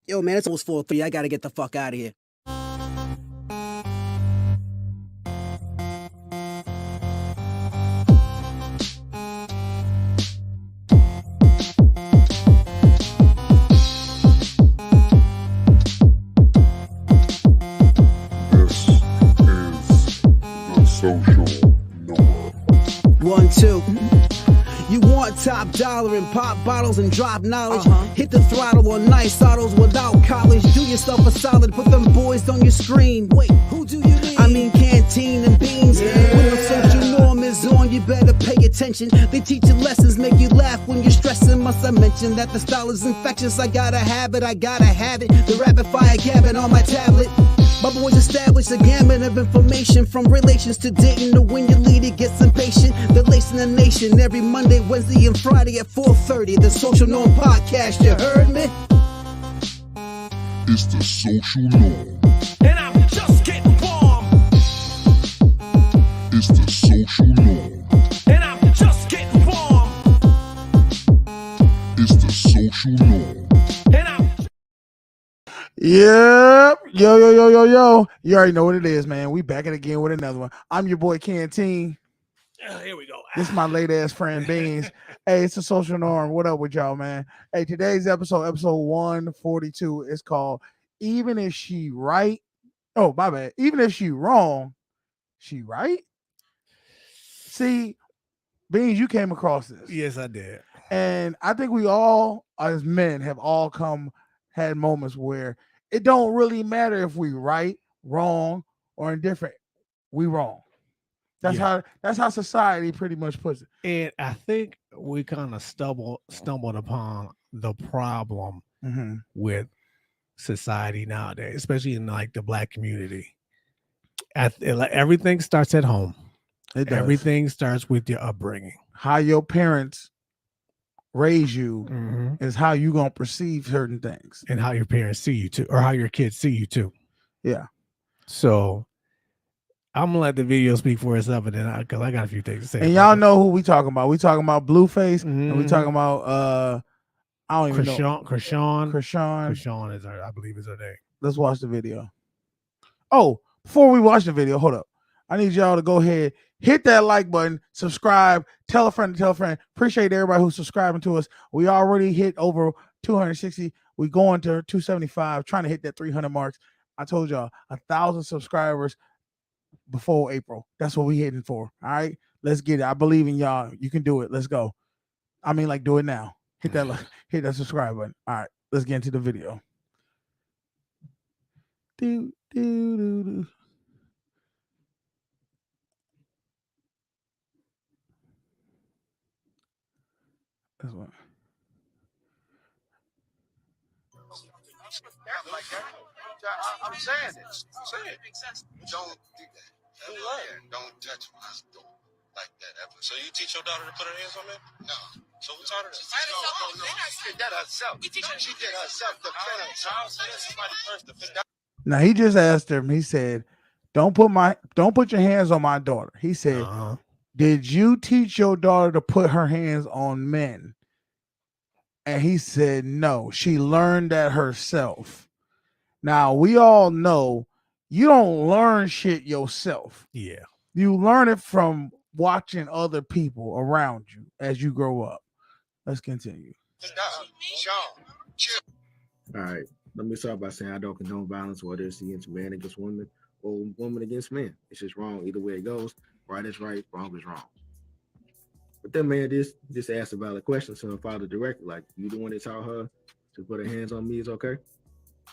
Yo, man, it's almost 4:03. I gotta get the fuck out of here. This is the Social Norm. 1, 2. You want top dollar and pop bottles and drop knowledge. Hit the throttle on nice autos without college. Do yourself a solid, put them boys on your screen. Wait, who do you mean? I mean canteen and beans. When the social norm is on, you better pay attention. They teach you lessons, make you laugh when you're stressing. Must I mention that the style is infectious? I gotta have it, I gotta have it. The rapid fire gabbing on my tablet. My boys established a gamut of information, from relations to dating to when your leader gets impatient. They're lacing the nation every Monday, Wednesday, and Friday at 4:30. The Social Norm Podcast, you heard me? It's the Social Norm. And I'm just getting warm. It's the Social Norm. And I'm just getting warm. It's the Social Norm. And I'm Yep. Yo. You already know what it is, man. We back at it again with another one. I'm your boy Canteen. here we go. This is my late ass friend Beans. Hey, it's the Social Norm. What up with y'all, man? Hey, today's episode 142, is called Even If She Right. Oh, my bad. Even if she wrong, she right? See, Beans, you came across this. Yes, I did. And I think we all, as men, have all had moments where it don't really matter if we right, wrong, or indifferent. We wrong. That's how society pretty much puts it. And I think we kind of stumbled upon the problem with society nowadays, especially in like the Black community. Everything starts at home. It does. Everything starts with your upbringing. How your parents raise you is how you gonna perceive certain things, And how your parents see you too, or how your kids see you too. Yeah. So I'm gonna let the video speak for itself, and then because I got a few things to say. And y'all know who we talking about. We talking about Blueface, and we talking about I don't even know. Krishan Krishan. is I believe is her name. Let's watch the video. Oh, before we watch the video, hold up. I need y'all to go ahead, hit that like button, subscribe, tell a friend to tell a friend. Appreciate everybody who's subscribing to us. We already hit over 260. We going to 275, trying to hit that 300 marks. I told y'all 1,000 subscribers before April. That's what we hitting for. All right, let's get it. I believe in y'all. You can do it. Let's go. I mean, like, do it now. Hit that subscribe button. All right, let's get into the video. That's what. Like that. I'm saying this. I'm saying it. Don't do that. Don't touch my store like that ever. So you teach your daughter to put her hands on men? No. So who taught her that? No. She did that herself. She did herself. Defend herself. Somebody first defend. Now he just asked him. He said, "Don't put your hands on my daughter." He said, "Did you teach your daughter to put her hands on men?" And he said, "No, she learned that herself." Now we all know you don't learn shit yourself. Yeah, you learn it from watching other people around you as you grow up. Let's continue. All right. Let me start by saying I don't condone violence, whether it's against man against woman or woman against man. It's just wrong either way it goes. Right is right, wrong is wrong. But then man just asked a valid question to her father directly, like, you the one that taught her to put her hands on me is okay?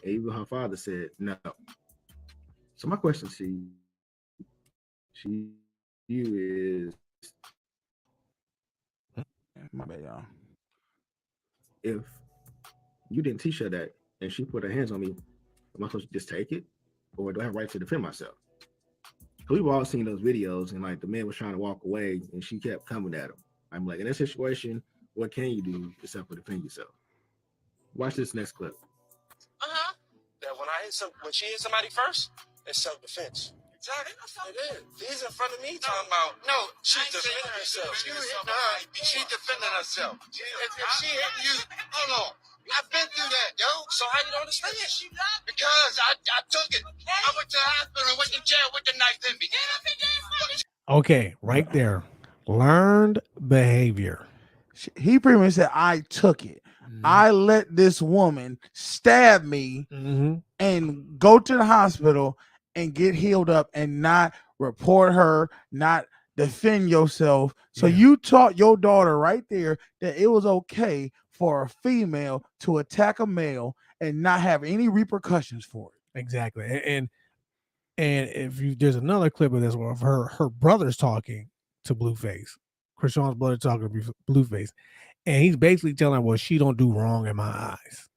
And even her father said no. So my question to you is, my bad, y'all. If you didn't teach her that and she put her hands on me, am I supposed to just take it? Or do I have a right to defend myself? We've all seen those videos and like the man was trying to walk away and she kept coming at him. I'm like, in that situation, what can you do except for defend yourself? Watch this next clip. That when she hit somebody first, it's self-defense. Exactly. It is. He's in front of me talking about she defended herself. You hitting her, she defended herself. If she hit you, hold on. I've been through that, yo. So how you don't understand? Because I took it. I went to the hospital and went to jail with the knife in me. Okay, right there. Learned behavior. He pretty much said, I took it. I let this woman stab me and go to the hospital and get healed up and not report her, not defend yourself. So you taught your daughter right there that it was okay for a female to attack a male and not have any repercussions for it. Exactly. And if you there's another clip of this where of her brother's talking to Blueface, Krishan's brother talking to Blueface, and he's basically telling her, well, she don't do wrong in my eyes.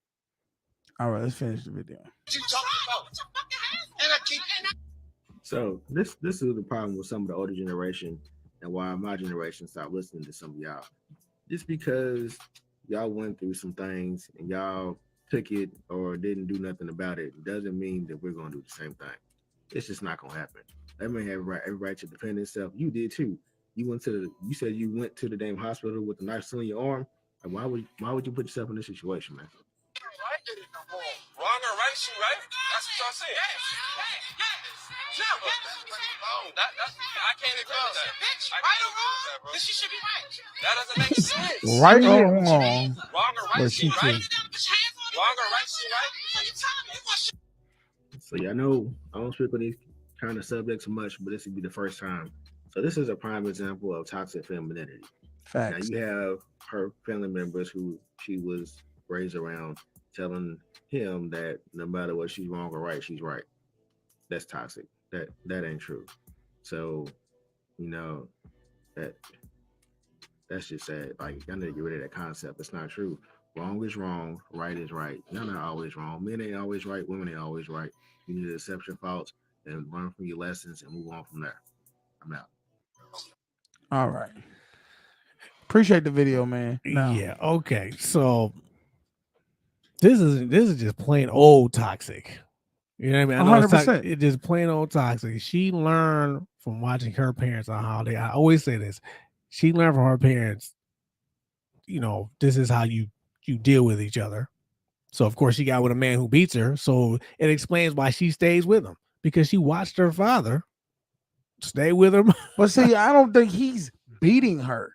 All right, let's finish the video. So this is the problem with some of the older generation and why my generation stopped listening to some of y'all. Just because y'all went through some things and y'all took it or didn't do nothing about it doesn't mean that we're gonna do the same thing. It's just not gonna happen. That man have every right to defend himself. You did too. You said you went to the damn hospital with a knife still in your arm. Like, why would you put yourself in this situation, man? Wrong or right, she right. That's what y'all saying. I can't agree with that. Right or wrong? She should be right. That doesn't make sense. Right or wrong? Wrong or right, she right. Wrong or right, she right. So y'all know I don't speak on these kind of subjects much, but this would be the first time. So this is a prime example of toxic femininity. Facts. Now you have her family members who she was raised around telling him that no matter what, she's wrong or right, she's right. That's toxic. That ain't true. So, you know, that's just sad. Like, y'all need to get rid of that concept. It's not true. Wrong is wrong, right is right. Y'all not always wrong. Men ain't always right, women ain't always right. You need to accept your faults and learn from your lessons and move on from there. I'm out. All right. Appreciate the video, man. No. Yeah, okay. So this is just plain old toxic. You know what I mean? I know 100%. It's just plain old toxic. She learned from watching her parents on how I always say this. She learned from her parents, you know, this is how you deal with each other. So of course she got with a man who beats her. So it explains why she stays with him, because she watched her father stay with him. But see, I don't think he's beating her.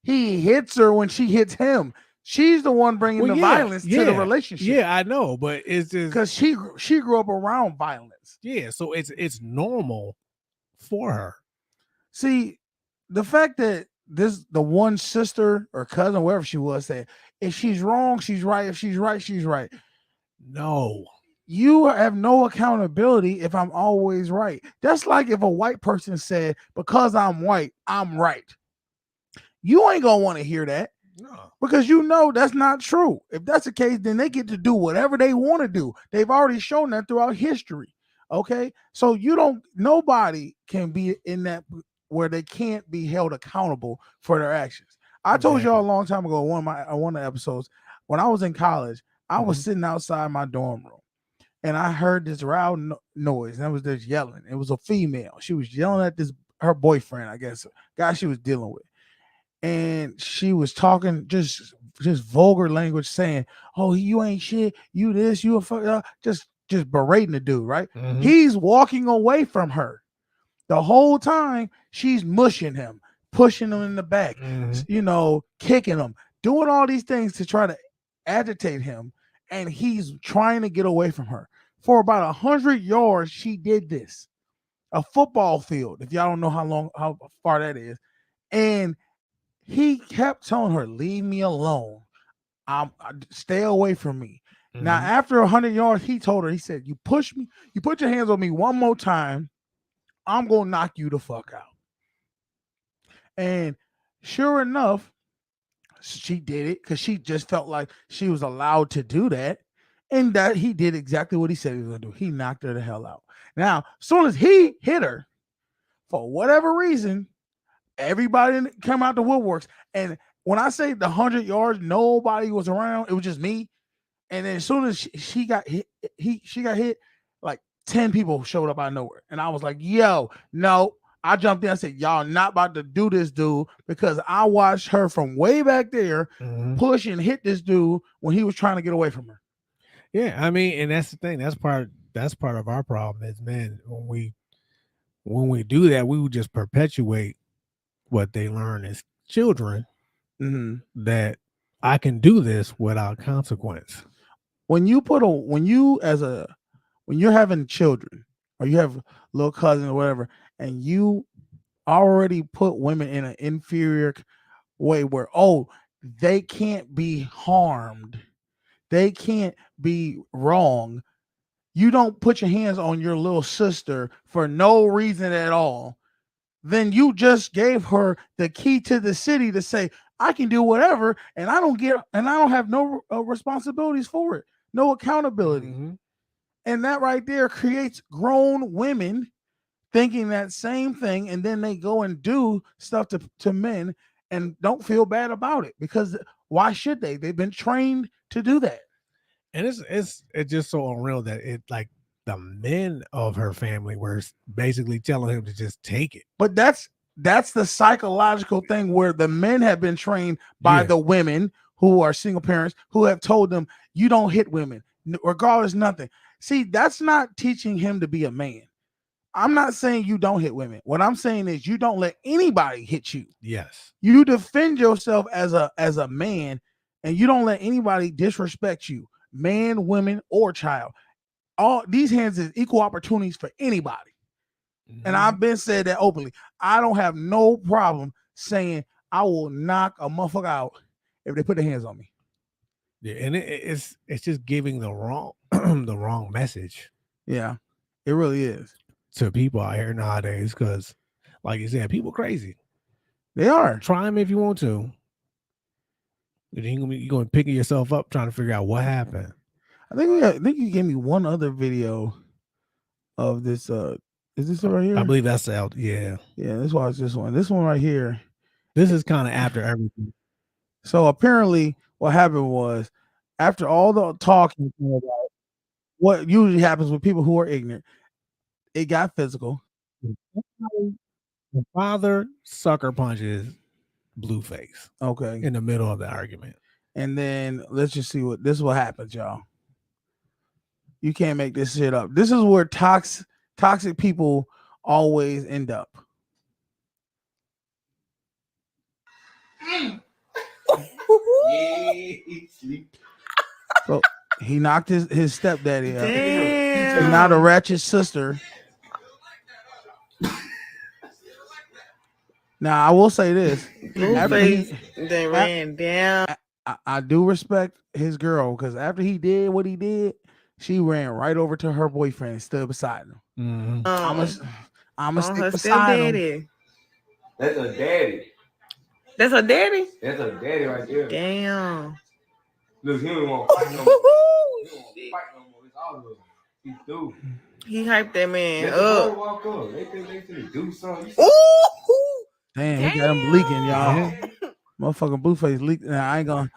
He hits her when she hits him. She's the one bringing the violence to the relationship. Yeah, I know, but it's just because she grew up around violence. Yeah, so it's normal for her. See, the fact that the one sister or cousin, wherever she was, said if she's wrong, she's right. If she's right, she's right. No. You have no accountability if I'm always right. That's like if a white person said, because I'm white, I'm right. You ain't gonna want to hear that. No. Because you know that's not true. If that's the case, then they get to do whatever they want to do. They've already shown that throughout history. Okay. So nobody can be in that where they can't be held accountable for their actions. I told y'all a long time ago, one of the episodes, when I was in college, I was sitting outside my dorm room and I heard this loud noise, and it was just yelling. It was a female. She was yelling at her boyfriend, I guess, guy she was dealing with. And she was talking just vulgar language, saying, "Oh, you ain't shit. You this. You a fuck." Just berating the dude, right? Mm-hmm. He's walking away from her the whole time. She's mushing him, pushing him in the back, you know, kicking him, doing all these things to try to agitate him, and he's trying to get away from her. For about 100 yards, she did this. A football field, if y'all don't know how far that is, and he kept telling her, "Leave me alone. Stay away from me." Mm-hmm. Now, after 100 yards, he told her, he said, "You push me, you put your hands on me one more time, I'm going to knock you the fuck out." And sure enough, she did it because she just felt like she was allowed to do that. And that he did exactly what he said he was going to do. He knocked her the hell out. Now, as soon as he hit her, for whatever reason, everybody came out the woodworks. And when I say the 100 yards, nobody was around. It was just me. And then as soon as she got hit, she got hit, like 10 people showed up out of nowhere. And I was like, yo, no, I jumped in. I said, "Y'all not about to do this, dude," because I watched her from way back there push and hit this dude when he was trying to get away from her. Yeah, I mean, and that's the thing. That's part of our problem is, man, when we do that, we would just perpetuate what they learn as children, that I can do this without consequence. When you're having children or you have little cousins or whatever, and you already put women in an inferior way where, they can't be harmed, they can't be wrong. You don't put your hands on your little sister for no reason at all. Then you just gave her the key to the city to say, I can do whatever, and I don't have no responsibilities for it, no accountability. And that right there creates grown women thinking that same thing, and then they go and do stuff to men and don't feel bad about it, because why should they? They've been trained to do that. And it's just so unreal that it, like, the men of her family were basically telling him to just take it. But that's the psychological thing where the men have been trained by the women who are single parents who have told them, you don't hit women, regardless, nothing. See, that's not teaching him to be a man. I'm not saying you don't hit women. What I'm saying is you don't let anybody hit you. Yes. You defend yourself as a man, and you don't let anybody disrespect you, man, women, or child. All these hands is equal opportunities for anybody. And I've been said that openly. I don't have no problem saying I will knock a motherfucker out if they put their hands on me. Yeah, and it's just giving the wrong the wrong message. Yeah, it really is to people out here nowadays, because, like you said, people crazy. They are. Try them if you want to. You're going to pick yourself up trying to figure out what happened. I think you gave me one other video of this. Is this right here? I believe that's out. Yeah. Yeah, let's watch this one. This one right here. This is kind of after everything. So apparently what happened was, after all the talking about what usually happens with people who are ignorant, it got physical. The father sucker punches Blueface. Okay. In the middle of the argument. And then let's just see this is what happens, y'all. You can't make this shit up. This is where toxic people always end up. So he knocked his stepdaddy out. And now the ratchet sister. Now I will say this: they ran down. I do respect his girl, because after he did what he did, she ran right over to her boyfriend and stood beside him. Mm-hmm. I'm gonna stick beside him. That's a daddy. That's a daddy. That's a daddy right there. Damn. Look, he don't want to fight no more. He don't want to fight no more. It's all of them. He's through. He hyped that man up. Walk up. They think they finna do something. Damn, he got him leaking, y'all. Motherfucking Blueface leaked. Nah, I ain't gonna.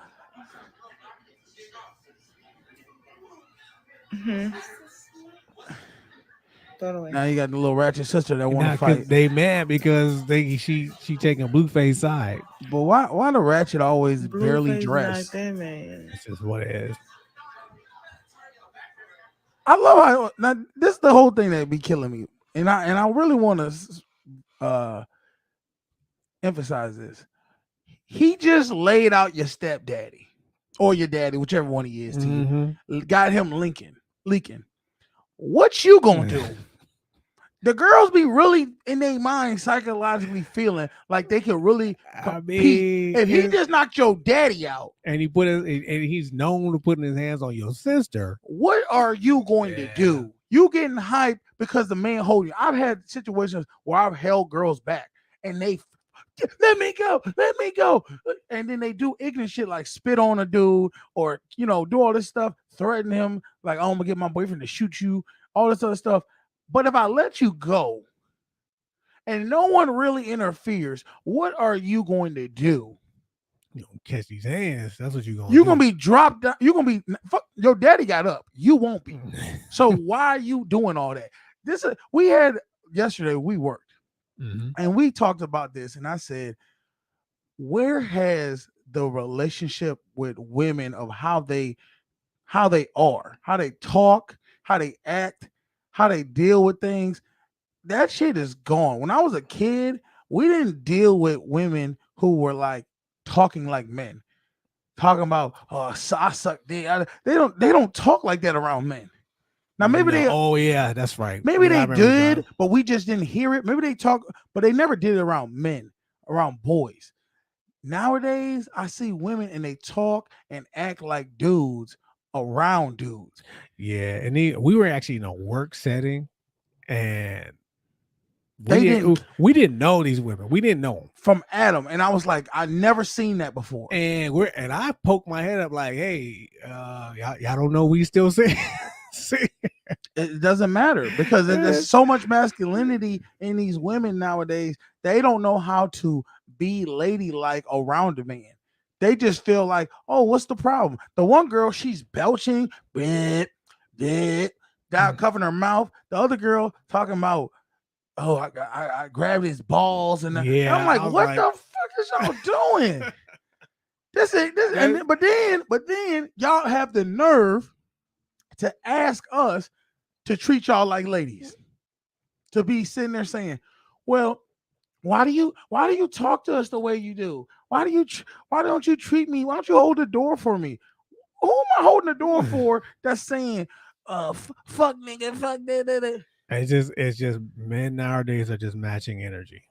Now you got the little ratchet sister that want to fight. They mad because she taking Blueface side. But why the ratchet always Blueface barely dressed? Like that, man. That's just what it is. I love how now this is the whole thing that be killing me, and I really want to emphasize this. He just laid out your stepdaddy or your daddy, whichever one he is to you. Got him leaking. What you gonna do? The girls be really in their mind psychologically feeling like they can really compete. If he just knocked your daddy out, and he's known to putting his hands on your sister, what are you going to do? You getting hyped because the man holding you. I've had situations where I've held girls back and they let me go, and then they do ignorant shit like spit on a dude or do all this stuff, threaten him like, oh, I'm gonna get my boyfriend to shoot you, all this other stuff. But if I let you go and no one really interferes, what are you going to do? You gonna catch these hands. That's what you're gonna do. You're gonna be dropped down. You're gonna be your daddy got up. You won't be. So why are you doing all that? We had yesterday, we worked. And we talked about this, and I said, where has the relationship with women of how they are, how they talk, how they act, how they deal with things, that shit is gone. When I was a kid, we didn't deal with women who were like talking like men, talking about I suck dick. They don't talk like that around men. Now maybe they Oh yeah, that's right. maybe Yeah, I they remember did, John. but we just didn't hear it. Maybe they talk, but they never did it around men, around boys. Nowadays, I see women and they talk and act like dudes around dudes. Yeah, and we were actually in a work setting, and They didn't we didn't know these women. We didn't know them. from Adam, and I was like, I never seen that before. And I poked my head up like, hey, y'all don't know we still say. It doesn't matter because there's so much masculinity in these women nowadays. They don't know how to be ladylike around a man. They just feel like, oh, what's the problem? The one girl, she's belching, down covering her mouth. The other girl talking about, oh, I grabbed his balls, and Yeah, I'm like, what the fuck is y'all doing? But then y'all have the nerve to ask us to treat y'all like ladies, to be sitting there saying, well, why do you talk to us the way you do? Why don't you treat me? Why don't you hold the door for me? Who am I holding the door for that's saying, fuck nigga, fuck that? It's just men nowadays are just matching energy.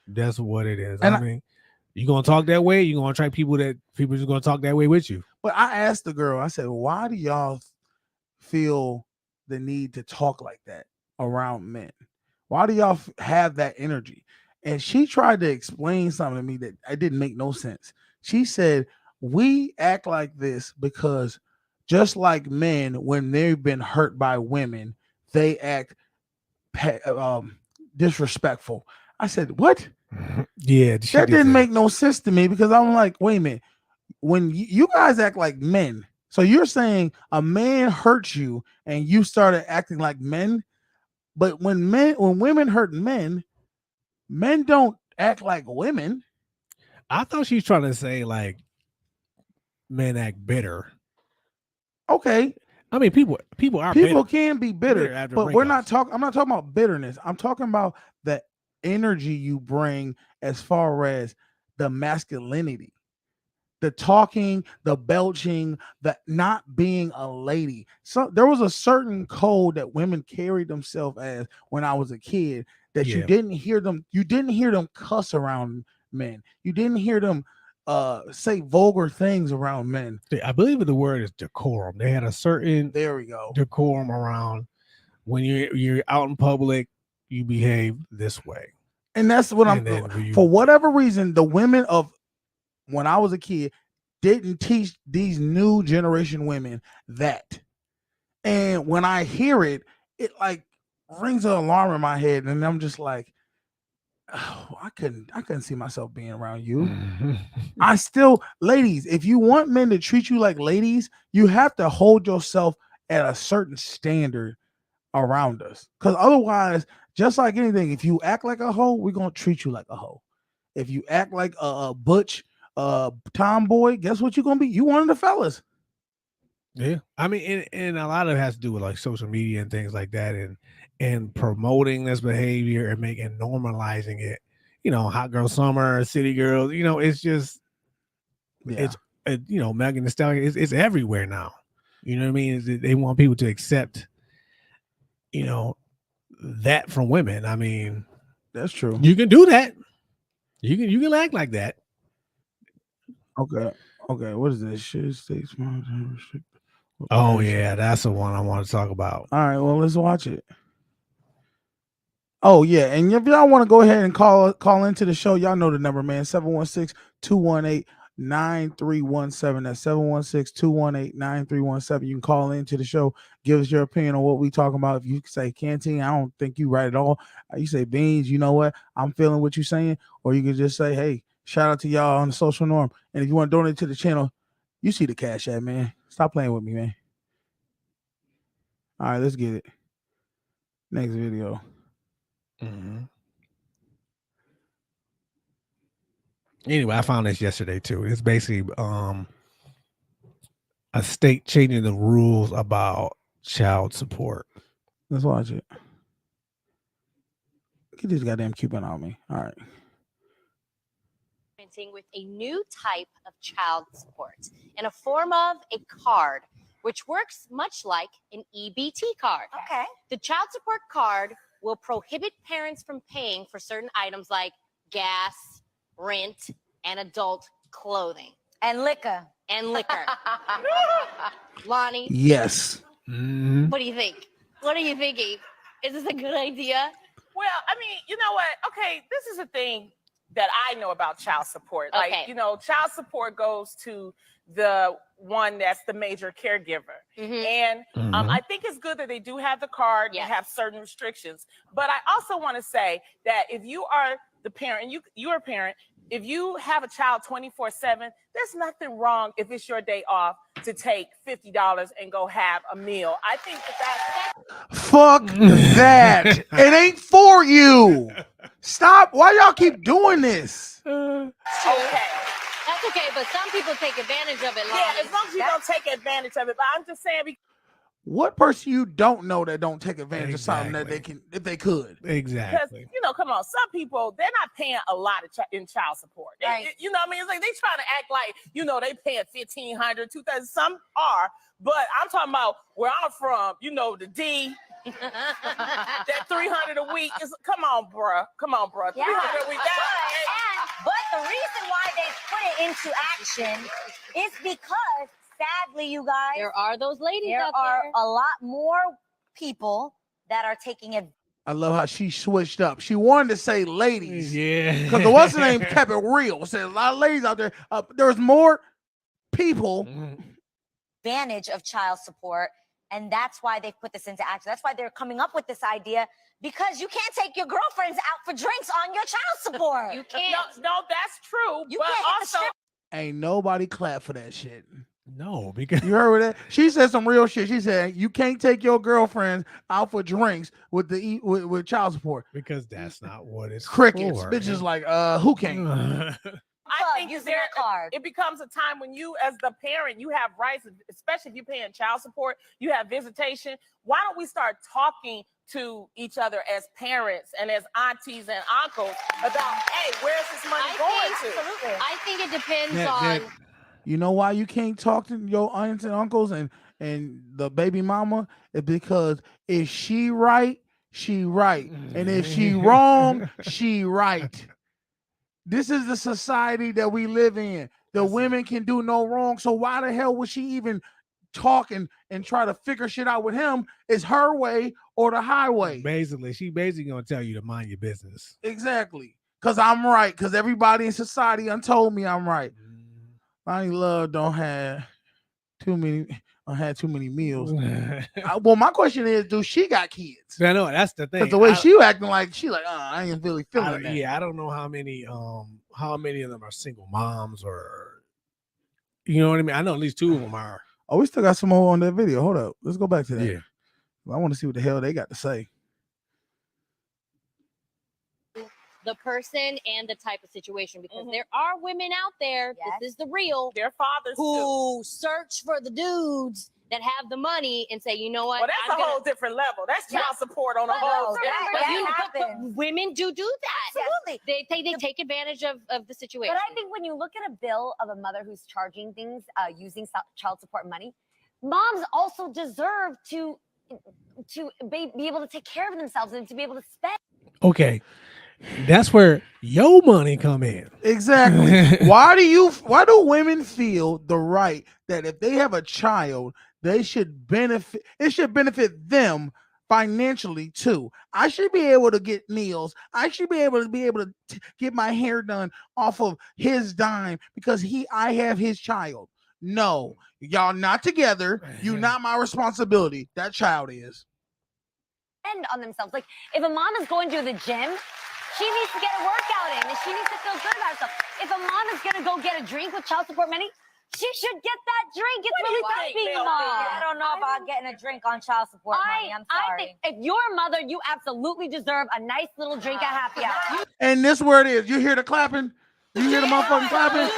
That's what it is. And I mean, you gonna talk that way, you're gonna attract people just gonna talk that way with you. But I asked the girl, I said, why do y'all feel the need to talk like that around men? Why do y'all have that energy? And she tried to explain something to me that it didn't make no sense. She said, we act like this because just like men, when they've been hurt by women, they act disrespectful. I said, what? Yeah, that didn't make no sense to me because I'm like, wait a minute. When you guys act like men, so you're saying a man hurts you and you started acting like men, but when women hurt men don't act like women. I thought she was trying to say like men act bitter. Okay. I mean, people can be bitter, but I'm not talking about bitterness. I'm talking about the energy you bring as far as the masculinity, the talking, the belching, the not being a lady. So there was a certain code that women carried themselves as when I was a kid that you didn't hear them cuss around men. You didn't hear them say vulgar things around men. I believe the word is decorum. They had a certain decorum around when you're out in public, you behave this way. And that's what for whatever reason, the women of when I was a kid didn't teach these new generation women that. And when I hear it, it like rings an alarm in my head, and I'm just like, oh, I couldn't see myself being around you. I still, ladies, if you want men to treat you like ladies, you have to hold yourself at a certain standard around us. Because otherwise, just like anything, if you act like a hoe, we're gonna treat you like a hoe. If you act like a butch tomboy, guess what you're gonna be? You one of the fellas. Yeah, I mean, and a lot of it has to do with like social media and things like that, and promoting this behavior and normalizing it. You know, hot girl summer, city girls. You know, it's just, it's Megan Thee Stallion. It's everywhere now. You know what I mean? They want people to accept, that from women. I mean, that's true. You can do that. You can act like that. Okay. What is this? Shit states. Oh yeah, that's the one I want to talk about. All right, well, let's watch it. Oh yeah, and if y'all want to go ahead and call into the show, y'all know the number, man. 716-218-9317. That's 716-218-9317. You can call into the show, give us your opinion on what we talking about. If you say Canteen, I don't think you right at all. You say Beans, you know what? I'm feeling what you're saying. Or you can just say, hey, shout out to y'all on the Social Norm. And if you want to donate to the channel, you see the Cash App, man. Stop playing with me, man. All right, let's get it. Next video. Mm-hmm. Anyway, I found this yesterday too. It's basically a state changing the rules about child support. Let's watch it. Get this goddamn coupon on me. All right. With a new type of child support in a form of a card, which works much like an EBT card. Okay. The child support card will prohibit parents from paying for certain items like gas, rent, and adult clothing. And liquor. Lonnie, Yes. what do you think? What are you thinking? Is this a good idea? Well, I mean, you know what? Okay, this is a thing that I know about child support. Like, Okay. you know, child support goes to the one that's the major caregiver. And I think it's good that they do have the card and have certain restrictions. But I also want to say that if you are the parent, you're a parent, if you have a child 24/7, there's nothing wrong if it's your day off to take $50 and go have a meal. I think that's Fuck that. It ain't for you. Stop. Why y'all keep doing this? okay. That's okay, but some people take advantage of it, Lonnie. Yeah, as long as you don't take advantage of it. But I'm just saying, What person you don't know that don't take advantage of something that they can, if they could? because, Exactly. you know, come on, some people, they're not paying a lot of in child support. You know what I mean? It's like they trying to act like, you know, they paying $1,500, $2,000. Some are, but I'm talking about where I'm from, you know, the D. That $300 a week is, come on, bruh. Yeah. $300 a week. But the reason why they put it into action is because, sadly, you guys, There are those ladies there out are there. a lot more people that are taking it. I love how she switched up. She wanted to say ladies. Yeah. Because the what's the name kept it real. Said a lot of ladies out there. There's more people. Advantage of child support, and that's why they put this into action. That's why they're coming up with this idea, because you can't take your girlfriends out for drinks on your child support. You can't. No, that's true. You but can't hit the also, strip. Ain't nobody clap for that shit. No, because You heard that? She said some real shit. She said you can't take your girlfriends out for drinks with the with child support. because that's not what it's Crickets. for. Bitches like who can't? I think using there, a card. it becomes a time when you, as the parent, you have rights, especially if you're paying child support, you have visitation. Why don't we start talking to each other as parents and as aunties and uncles about, hey, where's this money going to? Absolutely. I think it depends That- on. You know why you can't talk to your aunts and uncles and the baby mama? It's because if she right, she right. And if she wrong, she right. This is the society that we live in. The women can do no wrong. So why the hell would she even talk and try to figure shit out with him? It's her way or the highway. Basically, she basically gonna tell you to mind your business. Exactly. Because I'm right. Because everybody in society done told me I'm right. Lonnie Love don't have too many meals. Well, my question is, do she got kids? I know that's the thing. Because the way she acting like she like, I ain't really feeling that. Yeah, I don't know how many of them are single moms or, you know what I mean. I know at least 2 of them are. Oh, we still got some more on that video. Hold up, let's go back to that. Yeah. I want to see what the hell they got to say. The person and the type of situation, because there are women out there, this is the real, their fathers who search for the dudes that have the money and say, you know what? Well, that's a whole different level. That's child support on a whole different level. But women do that. Absolutely. They take advantage of the situation. But I think when you look at a bill of a mother who's charging things using child support money, moms also deserve to be able to take care of themselves and to be able to spend. Okay. That's where your money come in. Exactly. Why do women feel the right that if they have a child, they should benefit? It should benefit them financially too. I should be able to get meals. I should be able to get my hair done off of his dime because I have his child. No, y'all not together. You not my responsibility. That child is. And on themselves. Like if a mom is going to the gym, she needs to get a workout in and she needs to feel good about herself. If a mom is going to go get a drink with child support money, she should get that drink. It's really tough being a mom. I don't know about getting a drink on child support money. I'm sorry. I think if you're a mother, you absolutely deserve a nice little drink at happy hour. And this where it is. You hear the clapping? You hear the motherfucking clapping?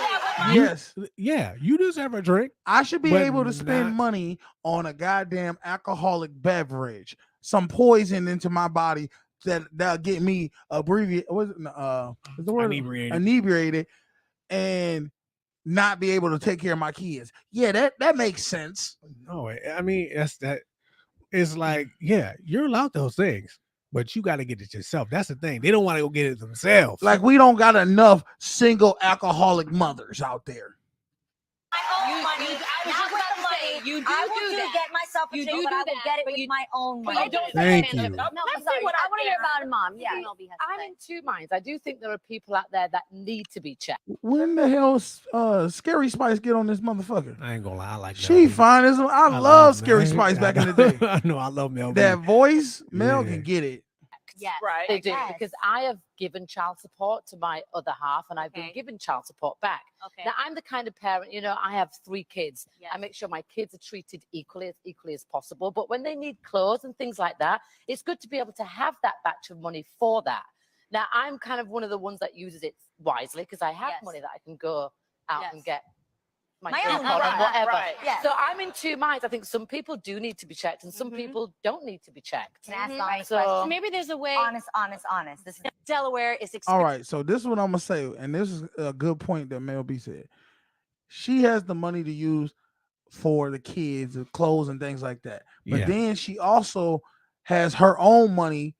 Yes. Yeah, you deserve a drink. I should be but able to spend not- money on a goddamn alcoholic beverage, some poison into my body that'll get me abbreviated. What's the word? Inebriated, and not be able to take care of my kids. Yeah, that makes sense. No, I mean it's like, yeah, you're allowed those things, but you got to get it yourself. That's the thing. They don't want to go get it themselves. Like, we don't got enough single alcoholic mothers out there. I will get myself a drink, but I will get it with my own money. Thank you. No, Let's I'm see sorry. what I want to hear about it, Mom. Yeah. I'm in two minds. I do think there are people out there that need to be checked. When the hell Scary Spice get on this motherfucker? I ain't gonna lie, I like she fine as I love Scary Mel. Spice back in the day. I know, I love Mel. That voice, Mel Yeah. can get it. Yes, Right. They do. Yes. Because I have given child support to my other half and I've been Okay. given child support back. Okay. Now, I'm the kind of parent, I have 3 kids. Yes. I make sure my kids are treated equally as possible. But when they need clothes and things like that, it's good to be able to have that batch of money for that. Now, I'm kind of one of the ones that uses it wisely because I have Yes. money that I can go out Yes. and get my My drink own, on right, and whatever. right. Yes. So I'm in two minds. I think some people do need to be checked and some people don't need to be checked. Can I ask Mhm. an honest So- question? Maybe there's a way. Honest. This is Delaware is All right, so this is what I'm gonna say, and this is a good point that Mel B said. She has the money to use for the kids, the clothes and things like that. But Yeah. then she also has her own money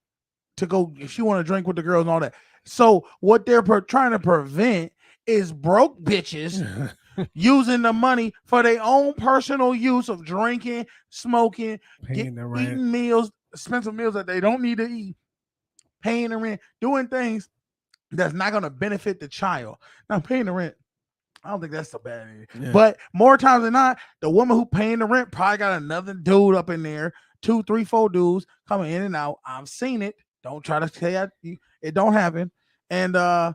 to go if she want to drink with the girls and all that. So what they're trying to prevent is broke bitches using the money for their own personal use of drinking, smoking, Paying the rent. eating meals, expensive meals that they don't need to eat, paying the rent, doing things that's not going to benefit the child. Now, paying the rent, I don't think that's so bad. Yeah. But more times than not, the woman who paying the rent probably got another dude up in there, 2, 3, 4 dudes coming in and out. I've seen it. Don't try to say it don't happen. And at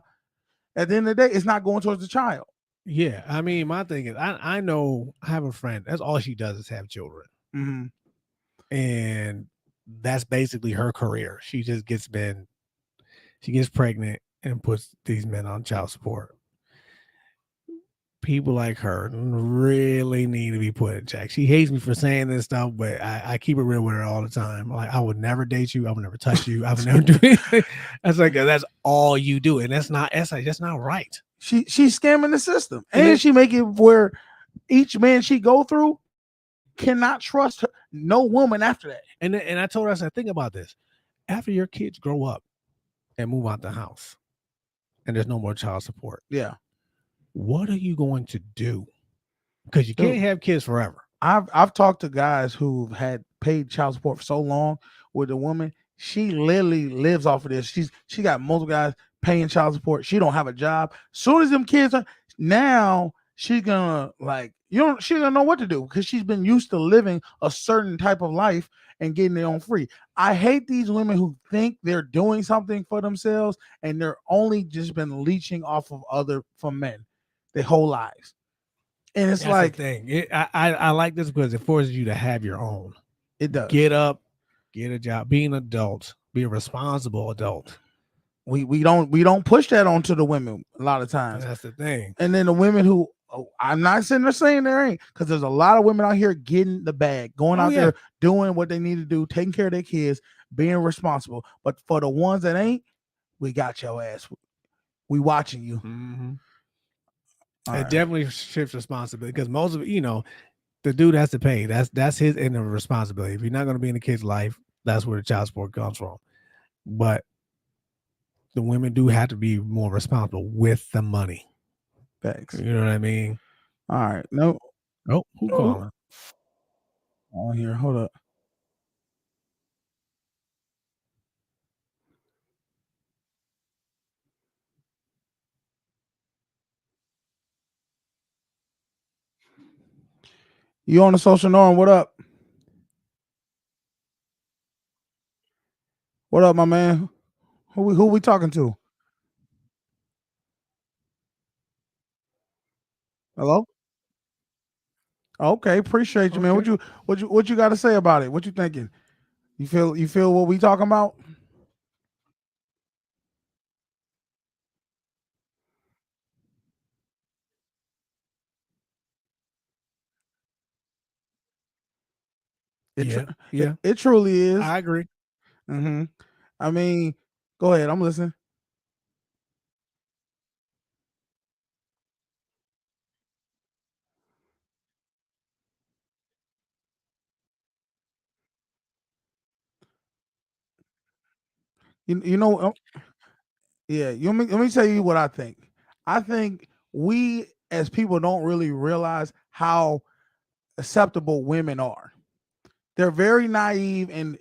the end of the day, it's not going towards the child. Yeah, I mean, my thing is, I know I have a friend. That's all she does is have children, and that's basically her career. She just gets pregnant and puts these men on child support. People like her really need to be put in check. She hates me for saying this stuff, but I keep it real with her all the time. Like, I would never date you. I would never touch you. I would never do anything. That's like, that's all you do. And that's not right. She's scamming the system. And she make it where each man she go through cannot trust her, no woman after that. And I told her, I said, think about this. After your kids grow up and move out the house and there's no more child support. Yeah. What are you going to do? Because you can't have kids forever. I've talked to guys who've had paid child support for so long with a woman. She literally lives off of this. She got multiple guys paying child support. She don't have a job. Soon as them kids are now, she's gonna she gonna know what to do because she's been used to living a certain type of life and getting it on free. I hate these women who think they're doing something for themselves and they're only just been leeching off of from men their whole lives. And it's That's like the thing. I like this because it forces you to have your own. It does. Get up, get a job, be an adult, be a responsible adult. We don't push that onto the women a lot of times. That's the thing. And then the women who I'm not sitting there saying there ain't, because there's a lot of women out here getting the bag, going out there doing what they need to do, taking care of their kids, being responsible. But for the ones that ain't, we got your ass. We watching you. Mm-hmm. It definitely shifts responsibility because most of the dude has to pay. That's his end of responsibility. If you're not going to be in the kid's life, that's where the child support comes from. But the women do have to be more responsible with the money. Thanks. You know what I mean? All right. No. Oh, who calling? On here. Hold up. You on the social norm? What up? What up, my man? Who we talking to? Hello? Okay, appreciate you, man. What you got to say about it? What you thinking? You feel what we talking about? Yeah, yeah. It truly is. I agree. Hmm. I mean, go ahead. I'm listening. You know, yeah. Let me tell you what I think. I think we as people don't really realize how acceptable women are. They're very naive and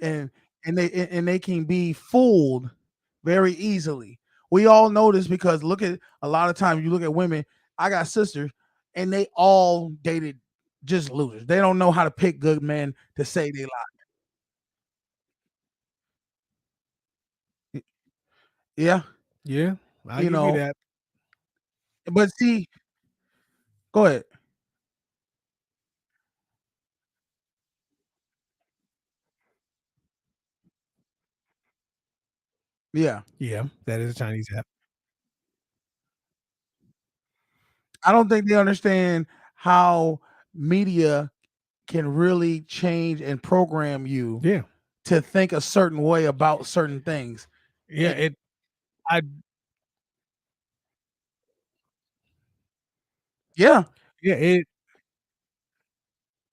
they can be fooled very easily. We all know this because look at a lot of times you look at women. I got sisters and they all dated just losers. They don't know how to pick good men to say they like. Yeah, Yeah, I you give you know. that. But see, go ahead. Yeah, Yeah, that is a Chinese app. I don't think they understand how media can really change and program you Yeah, to think a certain way about certain things. yeah. I, Yeah, yeah,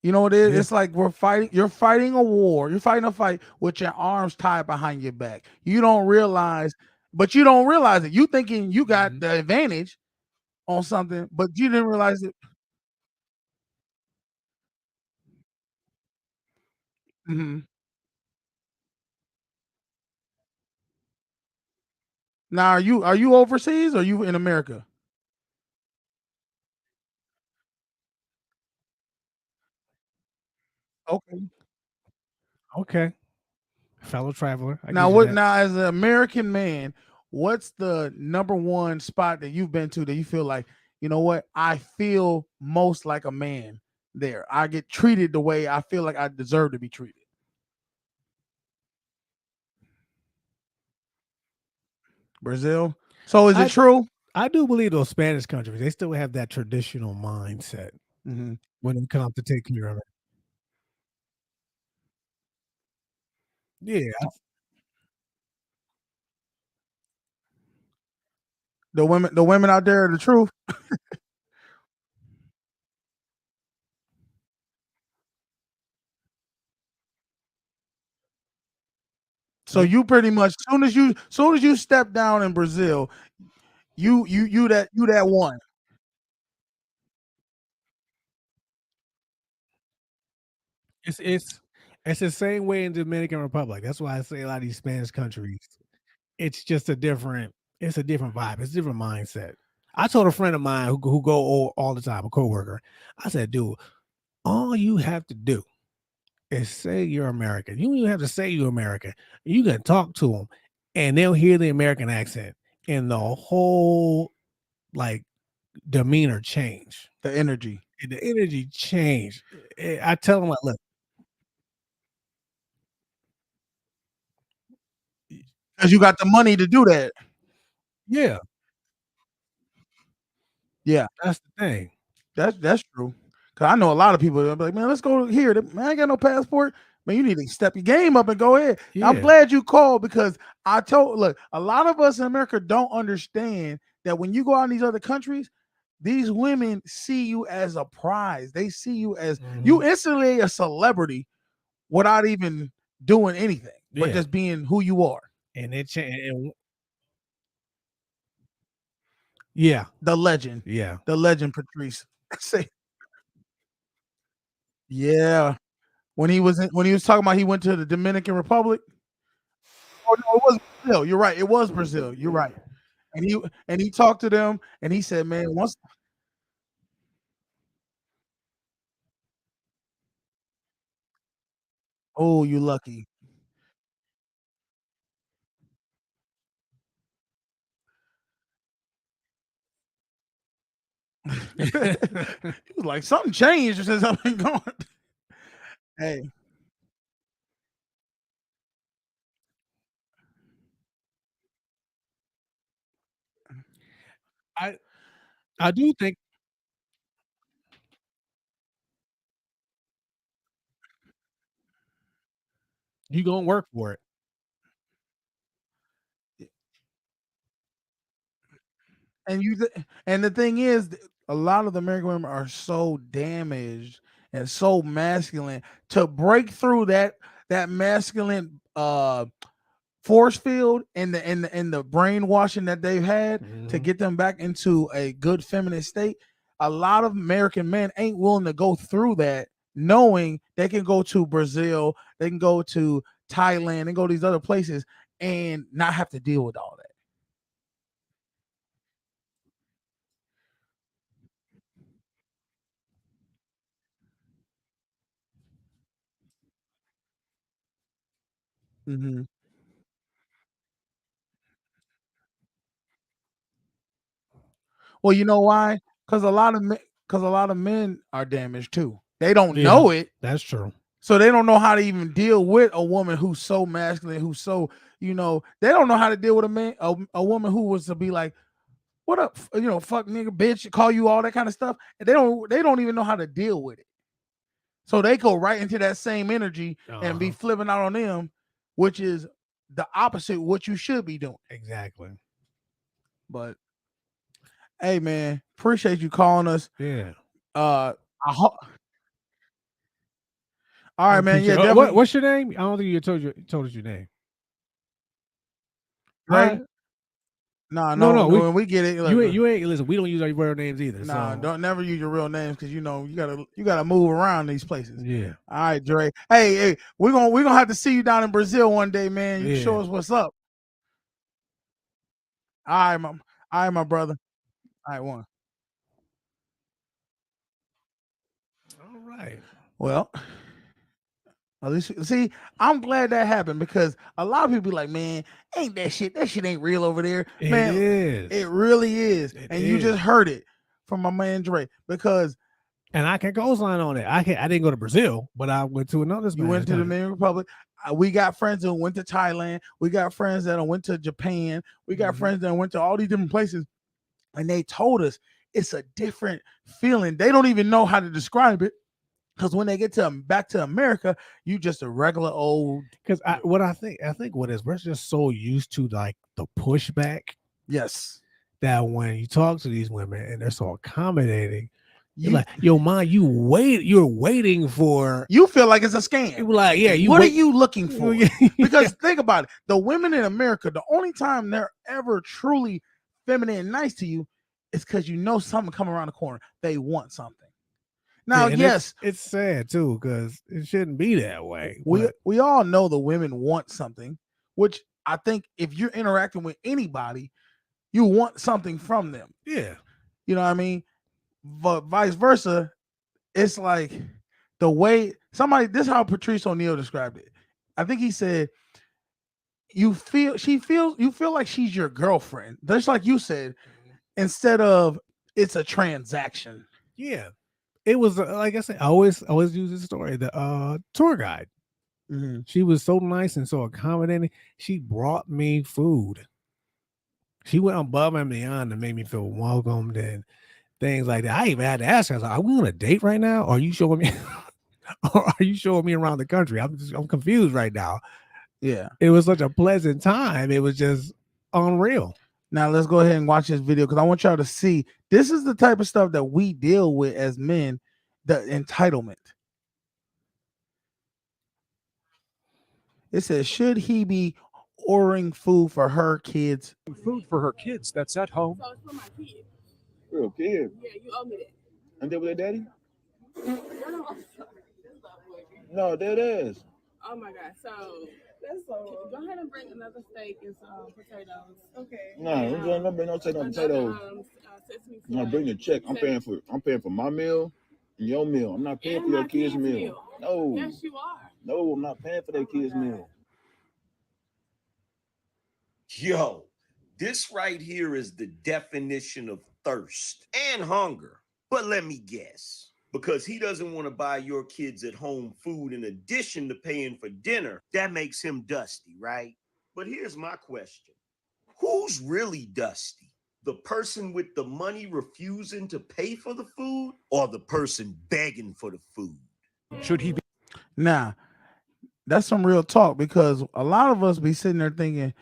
you know what it is? yeah. It's like you're fighting a war. You're fighting a fight with your arms tied behind your back. You don't realize, but you don't realize it. You thinking you got Mhm. the advantage on something, but you didn't realize it. Mhm. Now, are you overseas or you in America? Okay. Okay, fellow traveler. I Now, give you what? that. Now, as an American man, what's the number one spot that you've been to that you feel like, you know what? I feel most like a man there. I get treated the way I feel like I deserve to be treated. Brazil. So, is it I true? I do believe those Spanish countries, they still have that traditional mindset Mhm. when it comes to taking care of it. Yeah, The women out there are the truth. So yeah. you pretty much soon as you step down in Brazil, you that one. It's it's the same way in Dominican Republic. That's why I say a lot of these Spanish countries. It's just a different. It's a different vibe. It's a different mindset. I told a friend of mine who go all the time, a coworker. I said, dude, all you have to do is say you're American. You don't even have to say you're American. You can talk to them, and they'll hear the American accent, and the whole like demeanor change. The energy. And the energy change. I tell them like, look, Because you got the money to do that. yeah, Yeah. that's the thing. That's true. Cause I know a lot of people that be like, man, let's go here. Man, I ain't got no passport. Man, you need to step your game up and go ahead. I'm Yeah, glad you called because look, a lot of us in America don't understand that when you go out in these other countries, these women see you as a prize. They see you as you mhm, instantly a celebrity without even doing anything, but yeah, just being who you are. and it changed. Yeah, The legend, yeah, the legend Patrice. Say, yeah. When he was talking about he went to the Dominican Republic. Oh no, it was Brazil. You're right. It was Brazil. You're right. And he talked to them and he said, "Man, once oh, you lucky." He was like, "Something changed since I've been gone." Hey, I I do think You gonna work for it. And the thing is, a lot of the American women are so damaged and so masculine to break through that masculine force field and the brainwashing that they've had to get them back into a good feminine state. A lot of American men ain't willing to go through that, knowing they can go to Brazil, they can go to Thailand, and go to these other places and not have to deal with all that. Mm-hmm. Well, you know why? Because a lot of men are damaged too. They don't know it. That's true. So they don't know how to even deal with a woman who's so masculine, who's so, they don't know how to deal with a woman who was to be like, what up, fuck nigga, bitch, call you all that kind of stuff. And they don't even know how to deal with it. So they go right into that same energy and be flipping out on them, which is the opposite of what you should be doing. Exactly. But hey, man, appreciate you calling us. Yeah. All right, man. Yeah, definitely. What's your name? I don't think you told us your name. Right? No. We get it. You ain't listen. We don't use our real names either. Nah, so. don't never use your real names because you gotta move around these places. Yeah. All right, Dre. Hey, we're gonna have to see you down in Brazil one day, man. You show us what's up. All right, my brother. All right, one. All right. Well, at least see, I'm glad that happened because a lot of people be like, man, ain't that shit ain't real over there. Man, it is. It really is. You just heard it from my man Dre because. And I can co-sign on it. I didn't go to Brazil, but I went to another. You went to the Dominican Republic. We got friends who went to Thailand. We got friends that went to Japan. We got friends that went to all these different places, and they told us it's a different feeling. They don't even know how to describe it because when they get back to America, you just a regular old. Because I think what is we're just so used to like the pushback. Yes. That when you talk to these women and they're so accommodating. You're like, yo, Ma, you're waiting for. You feel like it's a scam. You're like, yeah, what are you looking for? Because think about it. The women in America, the only time they're ever truly feminine and nice to you is because you know something coming around the corner. They want something. Now, yes. It's sad too, because it shouldn't be that way. We all know the women want something, which I think if you're interacting with anybody, you want something from them. Yeah. You know what I mean? But vice versa, it's like the way this is how Patrice O'Neal described it. I think he said, you feel like she's your girlfriend, just like you said, instead of it's a transaction. Yeah, it was like I said. I always use this story. The tour guide. Mm-hmm. She was so nice and so accommodating. She brought me food. She went above and beyond to make me feel welcomed and things like that. I even had to ask her, I was like, are we on a date right now? Or are you showing me or are you showing me around the country? I'm confused right now. Yeah. It was such a pleasant time. It was just unreal. Now let's go ahead and watch this video because I want y'all to see this is the type of stuff that we deal with as men, the entitlement. It says, should he be ordering food for her kids? Food for her kids that's at home. So it's for my kids. Real kid. Yeah, you owe me that. And they with their daddy? No, that is. Oh my God. So that's so. Go ahead and bring another steak and some potatoes. Okay. No, don't bring no potatoes. No, bring the check. I'm paying for my meal and your meal. I'm not paying for your kids' meal. No. Yes, you are. No, I'm not paying for their kids' meal. Yo, this right here is the definition of thirst and hunger. But let me guess, because he doesn't want to buy your kids at home food in addition to paying for dinner, that makes him dusty, right? But here's my question. Who's really dusty? The person with the money refusing to pay for the food or the person begging for the food? Should he be? Now, That's some real talk, because a lot of us be sitting there thinking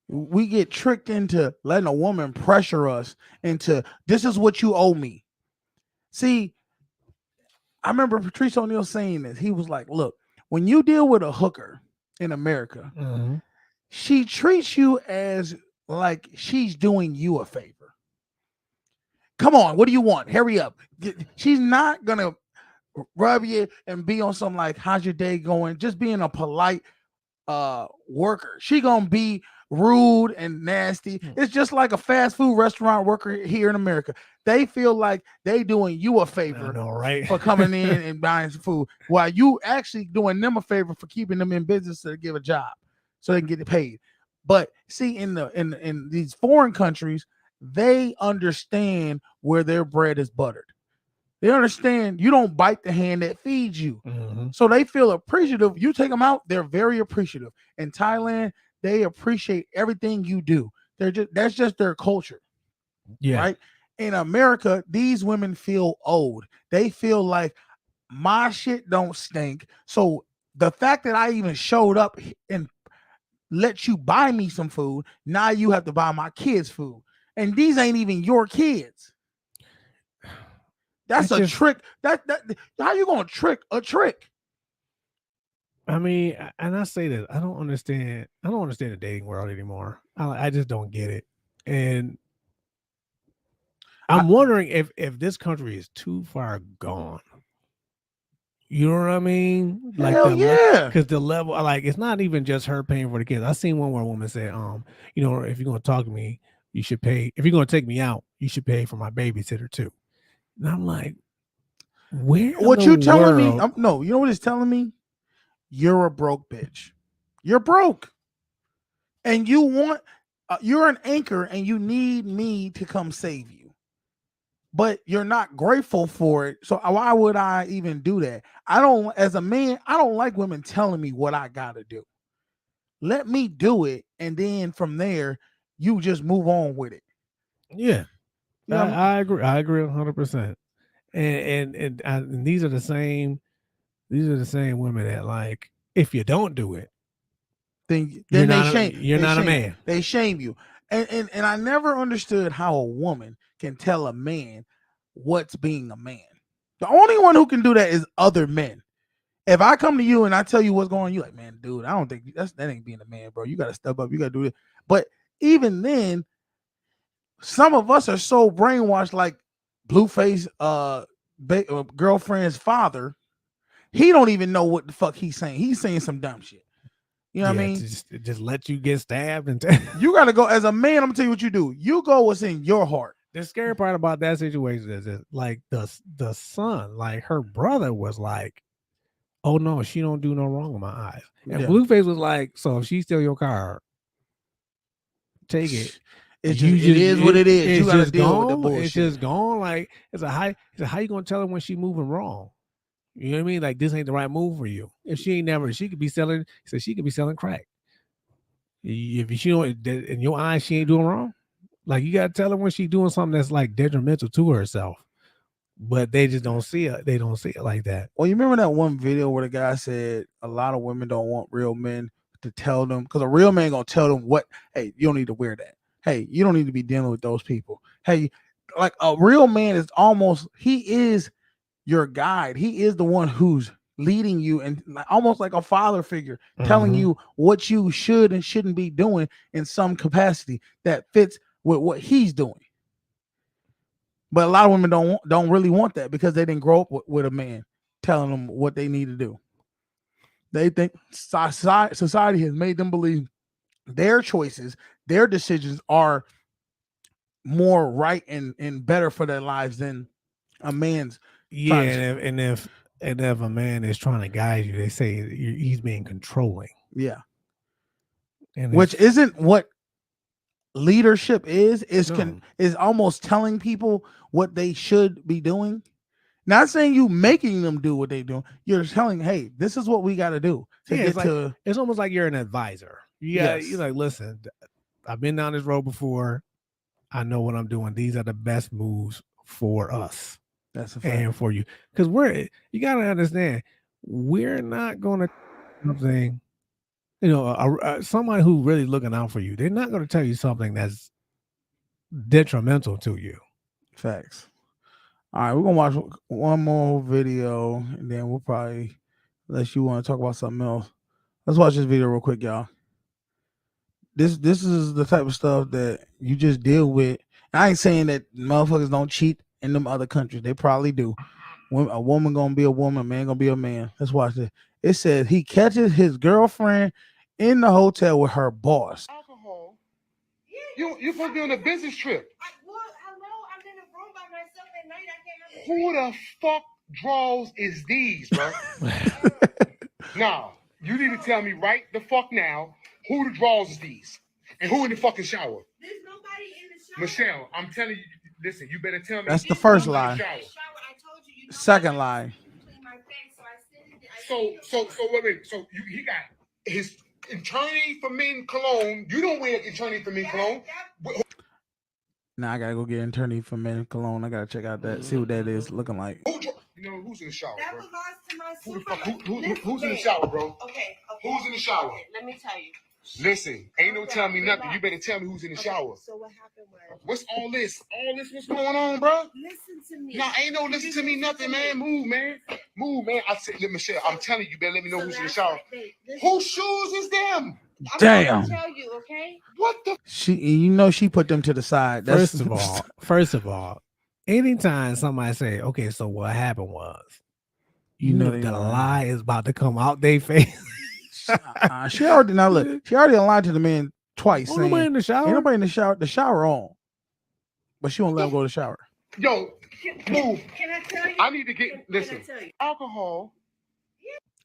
we get tricked into letting a woman pressure us into, this is what you owe me. See, I remember Patrice O'Neal saying this. He was like, look, when you deal with a hooker in America, she treats you as like she's doing you a favor. Come on, what do you want? Hurry up. She's not gonna rub you and be on some like, how's your day going? Just being a polite worker. She gonna be rude and nasty. It's just like a fast food restaurant worker here in America. They feel like they doing you a favor, for coming in and buying some food, while you actually doing them a favor for keeping them in business to give a job so they can get paid. But see, in these foreign countries, they understand where their bread is buttered. They understand you don't bite the hand that feeds you. So they feel appreciative. You take them out, they're very appreciative. In Thailand, they appreciate everything you do. That's just their culture. Yeah. Right? In America, these women feel owed. They feel like my shit don't stink. So the fact that I even showed up and let you buy me some food, now you have to buy my kids food. And these ain't even your kids. That's a trick. That how you gonna trick a trick? I mean, and I say this, I don't understand the dating world anymore. I just don't get it. And I'm wondering if this country is too far gone. You know what I mean? Like, hell yeah. Because the level, like, it's not even just her paying for the kids. I seen one where a woman said, you know, if you're gonna talk to me, you should pay. If you're gonna take me out, you should pay for my babysitter too. And I'm like, where? What you telling me? No, you know what it's telling me? You're a broke bitch. You're broke, and you want you're an anchor, and you need me to come save you. But you're not grateful for it. So why would I even do that? I don't, as a man, I don't like women telling me what I gotta do. Let me do it, and then from there, you just move on with it. Yeah, You know what I agree. I agree 100%. And these are the same women that, like, if you don't do it, then you're they not shame. you're they not a shame, man. They shame you. And I never understood how a woman can tell a man what's being a man. The only one who can do that is other men. If I come to you and I tell you what's going on, you like, man, dude, I don't think that ain't being a man, bro. You got to step up. You got to do this. But even then, some of us are so brainwashed, like Blueface, girlfriend's father. He don't even know what the fuck he's saying. He's saying some dumb shit. You know what I mean? Just let you get stabbed and you got to go as a man. I'm gonna tell you what you do. You go what's in your heart. The scary part about that situation is that, like, the son, like, her brother was like, "Oh no, she don't do no wrong in my eyes." And Blueface was like, "So if she steal your car, take it." It is what it is. You got to deal with the bullshit. It's just gone. Like, how you gonna tell her when she moving wrong? You know what I mean? Like, this ain't the right move for you. If she could be selling. So she could be selling crack. If she don't, in your eyes, she ain't doing wrong. Like, you gotta tell her when she's doing something that's, like, detrimental to herself. But they just don't see it. They don't see it like that. Well, you remember that one video where the guy said a lot of women don't want real men to tell them, because a real man gonna tell them what, hey, you don't need to wear that. Hey, you don't need to be dealing with those people. Hey, like, a real man is he is your guide. He is the one who's leading you, and almost like a father figure, telling you what you should and shouldn't be doing in some capacity that fits with what he's doing. But a lot of women don't really want that, because they didn't grow up with a man telling them what they need to do. They think society has made them believe their choices, their decisions are more right and better for their lives than a man's. Yeah, and if a man is trying to guide you, they say he's being controlling. Yeah, and which isn't what leadership is. Is almost telling people what they should be doing. Not saying you making them do what they do. You're telling, hey, this is what we got to do to get to. It's almost like you're an advisor. You're like, listen, I've been down this road before. I know what I'm doing. These are the best moves for us. That's a fact. And for you, because you gotta understand, we're not gonna know what I'm saying? You know, somebody who really looking out for you, they're not going to tell you something that's detrimental to you. Facts. All right, we're gonna watch one more video, and then we'll probably, unless you want to talk about something else. Let's watch this video real quick, y'all. This is the type of stuff that you just deal with. I ain't saying that motherfuckers don't cheat in them other countries. They probably do. When a woman gonna be a woman, a man gonna be a man. Let's watch this. It says he catches his girlfriend in the hotel with her boss. Alcohol. You supposed to be on a business trip. Who the fuck draws is these, bro? Now, you need to tell me right the fuck now who the draws is these. And who in the fucking shower? There's nobody in the shower. Michelle, I'm telling you, listen, you better tell me. That's the first who's in the lie. shower. Second lie. So wait. So he got his Eternity for Men cologne. You don't wear Eternity for Men cologne. Now I gotta go get Eternity for Men cologne. I gotta check out that, see what that is looking like. You know who's in the shower, bro? That belongs to my super. Who's in the shower, bro? Okay. Who's in the shower? Okay, let me tell you. Listen, ain't no telling me nothing. You better tell me who's in the shower. So what happened was? What's all this? What's going on, bro? Listen to me. Nah, ain't no listen to me nothing, man. Move, man. Move, man. I said, Michelle, I'm telling you, better let me know who's in the shower. Whose shoes is them? Damn. I'm gonna tell you, okay? What the? She put them to the side. That's, First of all, anytime somebody say, "Okay, so what happened was," you know the lie is about to come out their face. She already She already lied to the man twice. Ain't nobody in the shower. Ain't nobody in the shower. The shower on, but she won't let him go to the shower. Yo, move. Can I tell you? I need to get. Listen, alcohol.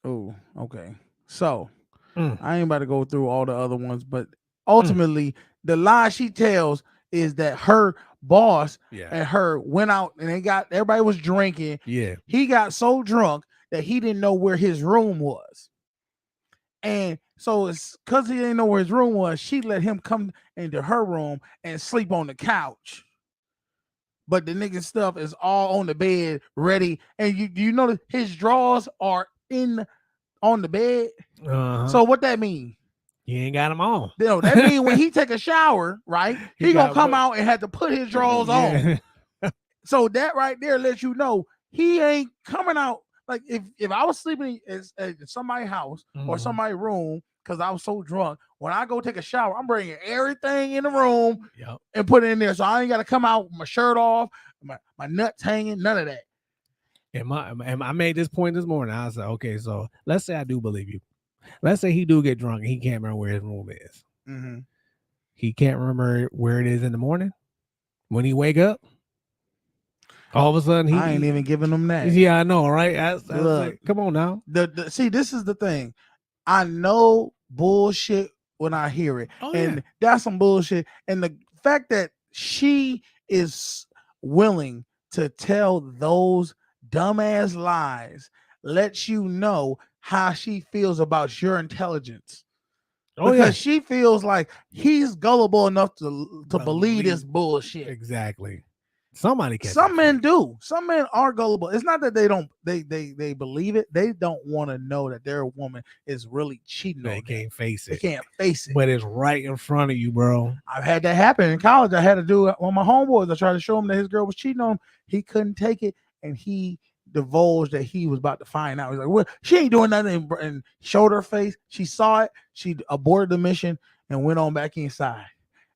Oh, okay. So I ain't about to go through all the other ones, but ultimately the lie she tells is that her boss and her went out and everybody was drinking. Yeah. He got so drunk that he didn't know where his room was. And so it's because he didn't know where his room was, she let him come into her room and sleep on the couch. But the nigga stuff is all on the bed, ready. And you know that his drawers are on the bed. So what that mean? You ain't got them on. No, that mean when he take a shower, right? He gonna come out and have to put his drawers on. So that right there lets you know he ain't coming out. Like if I was sleeping at somebody's house or somebody's room because I was so drunk, when I go take a shower, I'm bringing everything in the room and put it in there. So I ain't got to come out with my shirt off, my nuts hanging, none of that. And I made this point this morning. I said, okay, so let's say I do believe you. Let's say he do get drunk and he can't remember where his room is. Mm-hmm. He can't remember where it is in the morning when he wake up. All of a sudden, I ain't even giving him that. Yeah, I know, right? I was like, come on now. See, this is the thing. I know bullshit when I hear it, and that's some bullshit. And the fact that she is willing to tell those dumbass lies lets you know how she feels about your intelligence. Because she feels like he's gullible enough to believe this bullshit. Exactly. Somebody can. Some men do. Some men are gullible. It's not that they don't. They believe it. They don't want to know that their woman is really cheating. They can't face it. They can't face it. But it's right in front of you, bro. I've had that happen in college. I had to do it with my homeboys. I tried to show him that his girl was cheating on him. He couldn't take it, and he divulged that he was about to find out. He's like, "Well, she ain't doing nothing," and showed her face. She saw it. She aborted the mission and went on back inside.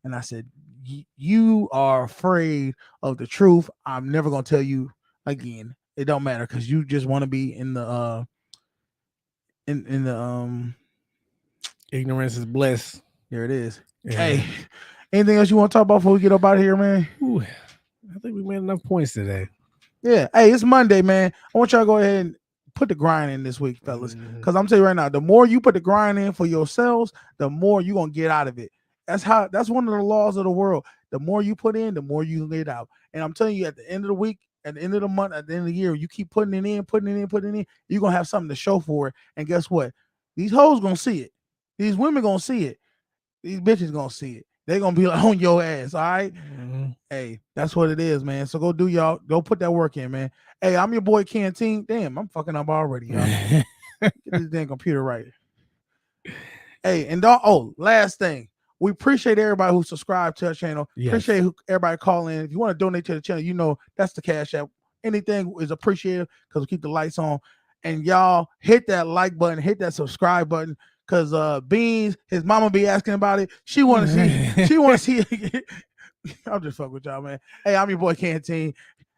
And I said, "You are afraid of the truth. I'm never gonna tell you again. It don't matter because you just want to be in the ignorance is bliss." Here it is. Yeah. Hey, anything else you want to talk about before we get up out of here, man? Ooh, I think we made enough points today. Yeah. Hey, it's Monday, man. I want y'all to go ahead and put the grind in this week, fellas. Because I'm telling you right now, the more you put the grind in for yourselves, the more you're gonna get out of it. That's one of the laws of the world. The more you put in, the more you get out. And I'm telling you, at the end of the week, at the end of the month, at the end of the year, you keep putting it in, you're gonna have something to show for it. And guess what? These hoes gonna see it. These women gonna see it. These bitches gonna see it. They're gonna be like on your ass. All right. Hey, that's what it is, man. So go put that work in, man. Hey, I'm your boy Canteen. Damn, I'm fucking up already, y'all. Get this damn computer right. Hey, and last thing. We appreciate everybody who subscribed to our channel. Yes. Appreciate everybody calling in. If you want to donate to the channel, you know that's the Cash App. Anything is appreciated because we keep the lights on. And y'all hit that like button, hit that subscribe button. Cause Beans, his mama be asking about it. She want to see. She want to see. I'm just fucking with y'all, man. Hey, I'm your boy Canteen.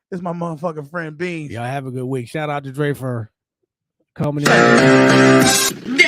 This is my motherfucking friend Beans. Y'all have a good week. Shout out to Dre for coming in.